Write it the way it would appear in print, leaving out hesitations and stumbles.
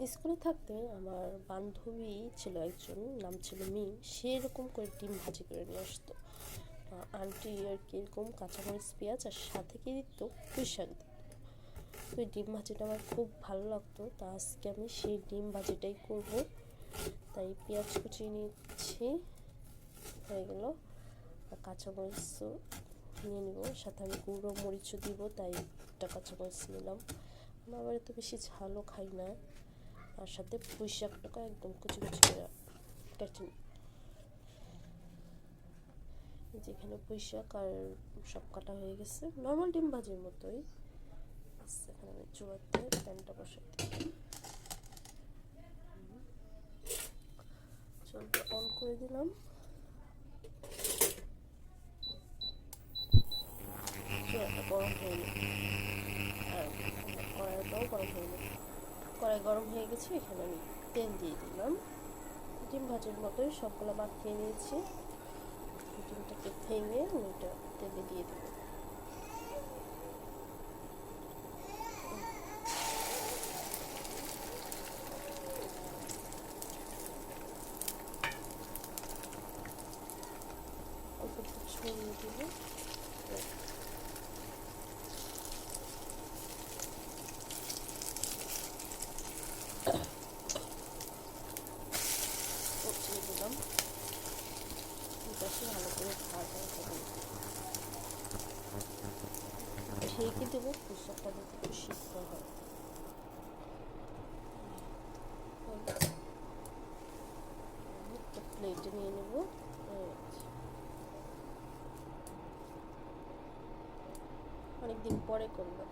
স্কুলে থাকতে আমার বান্ধবী ছিল একজন, নাম ছিল মিম। সে এরকম করে ডিম ভাজি করে নিয়ে আসতো। আন্টি আর কি এরকম কাঁচামরিচ পেঁয়াজ আর সাথে কি দিত, পুঁই শাক দিত। তো ওই ডিম ভাজিটা আমার খুব ভালো লাগতো। তা আজকে আমি সেই ডিম ভাজিটাই করব। তাই পেঁয়াজ কুচিয়ে নিচ্ছি, হয়ে গেল। আর কাঁচামরিচও নিয়ে নিব, সাথে আমি গুঁড়ো মরিচও দিব, তাই একটা কাঁচামরিচ নিলাম। আমার আবার এত বেশি ঝালও খাই না। আর সাথে পুঁই শাকটাকে একদম কুচি কুচি করে কেটে নিই। যেখানে পুঁই শাক আর সব কাটা হয়ে গেছে, নর্মাল ডিম ভাজির মতোই। এখানে আমি চুলাতে প্যানটা বসাই দিই, চুলাটা অন করে দিলাম। চুলাটা গরম হয়ে গেল আর কড়াইটাও গরম হয়ে গেল। কড়াই গরম হয়ে গেছে, এখানে আমি তেল দিয়ে দিলাম। ডিম ভাজির মতোই সবগুলো মাখিয়ে নিয়েছি। ডিমটাকে ভেঙে আমি এটা তেলে দিয়ে দেবো। অল্প একটু ছড়িয়ে দেবো। উঠিয়ে দিলাম, পাশে ভালো করে ভাজা হবে। ঢেকে দেবো, পুঁই শাকটা যাতে একটু সিদ্ধ হয়। একটা প্লেটে নিয়ে নেব। অনেকদিন পরে করলাম।